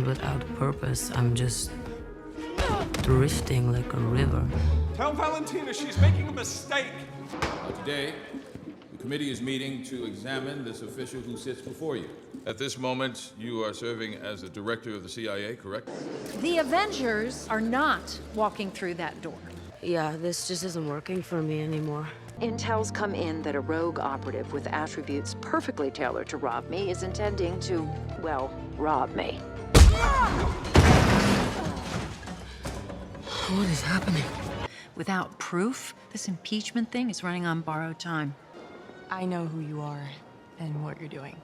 and without purpose. I'm just drifting like a river. Tell Valentina she's making a mistake. Today, the committee is meeting to examine this official who sits before you. At this moment, you are serving as the director of the CIA, correct? The Avengers are not walking through that door. Yeah, this just isn't working for me anymore. Intel's come in that a rogue operative with attributes perfectly tailored to rob me is intending to, well, rob me. What is happening? Without proof, this impeachment thing is running on borrowed time. I know who you are and what you're doing.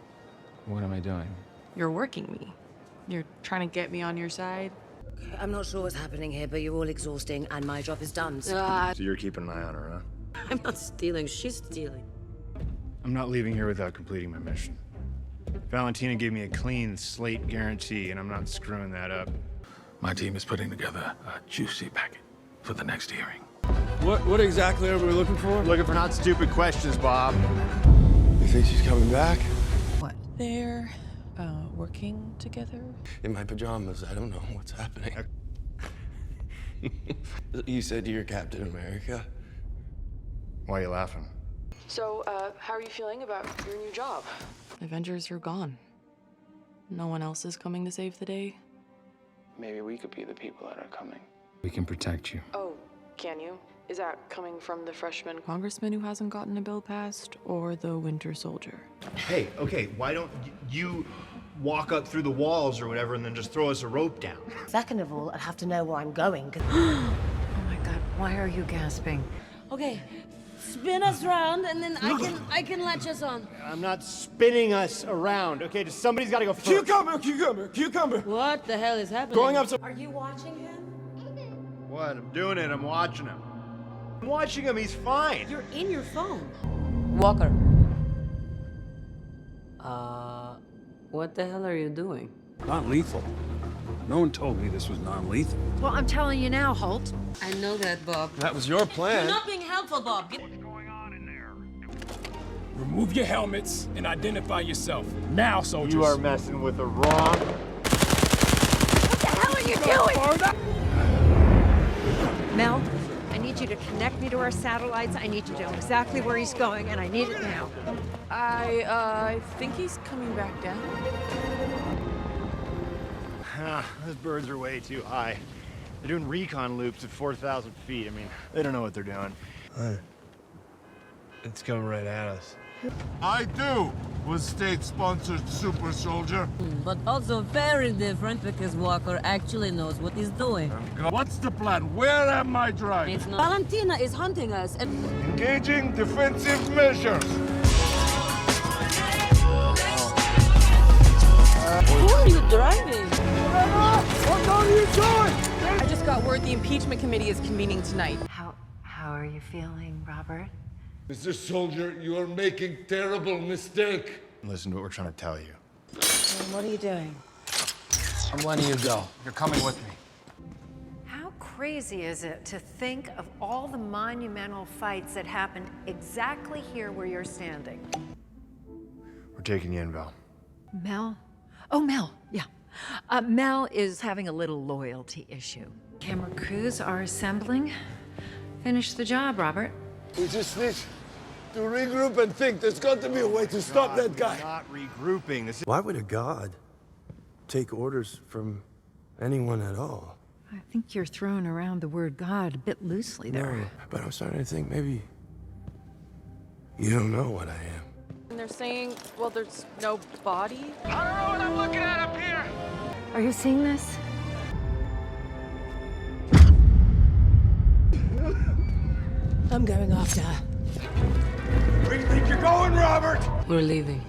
What am I doing? You're working me. You're trying to get me on your side. I'm not sure what's happening here, but you're all exhausting, and my job is done. So So you're keeping an eye on her, huh? I'm not stealing, she's stealing. I'm not leaving here without completing my mission. Valentina gave me a clean slate guarantee, and I'm not screwing that up. My team is putting together a juicy packet for the next hearing. What exactly are we looking for? Looking for not stupid questions, Bob. You think she's coming back? What? They're working together? In my pajamas, I don't know what's happening. You said you're Captain America? Why are you laughing? So, how are you feeling about your new job? Avengers are gone. No one else is coming to save the day. Maybe we could be the people that are coming. We can protect you. Oh, can you? Is that coming from the freshman congressman who hasn't gotten a bill passed, or the Winter Soldier? Hey, okay, why don't you walk up through the walls or whatever and then just throw us a rope down? Second of all, I'd have to know where I'm going. Oh my God, why are you gasping? Okay, spin us around and then I can latch us on. I'm not spinning us around, okay? Just somebody's gotta go first. Cucumber! What the hell is happening? Going up some... Are you watching him? What? I'm doing it. I'm watching him. I'm watching him. He's fine. You're in your phone. Walker. What the hell are you doing? Non-lethal. No one told me this was non-lethal. Well, I'm telling you now, Holt. I know that, Bob. That was your plan. You're not being helpful, Bob. Remove your helmets and identify yourself. Now, soldiers. You are messing with the wrong... What the hell are you doing? Mel, I need you to connect me to our satellites. I need you to know exactly where he's going, and I need it now. I think he's coming back down. Those birds are way too high. They're doing recon loops at 4,000 feet. I mean, they don't know what they're doing. It's coming right at us. I do was state-sponsored super soldier. But also very different because Walker actually knows what he's doing. What's the plan? Where am I driving? It's not. Valentina is hunting us and... Engaging defensive measures. Who are you driving? What are you doing? I just got word the impeachment committee is convening tonight. How are you feeling, Robert? Mr. Soldier, you are making terrible mistake. Listen to what we're trying to tell you. What are you doing? I'm letting you go. You're coming with me. How crazy is it to think of all the monumental fights that happened exactly here where you're standing? We're taking you in, Val. Mel? Oh, Mel, yeah. Mel is having a little loyalty issue. Camera crews are assembling. Finish the job, Robert. We just need to regroup and think. There's got to be a way to stop that guy. We're not regrouping. This is... Why would a god take orders from anyone at all? I think you're throwing around the word God a bit loosely there. No, but I'm starting to think maybe you don't know what I am. And they're saying, well, there's no body. I don't know what I'm looking at up here! Are you seeing this? I'm going after her. Where do you think you're going, Robert? We're leaving.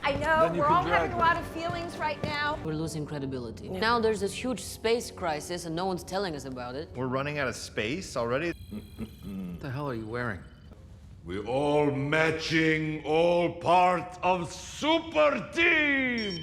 I know, we're all having a lot of feelings right now. We're losing credibility. Now there's this huge space crisis and no one's telling us about it. We're running out of space already? What the hell are you wearing? We're all matching, all part of super team.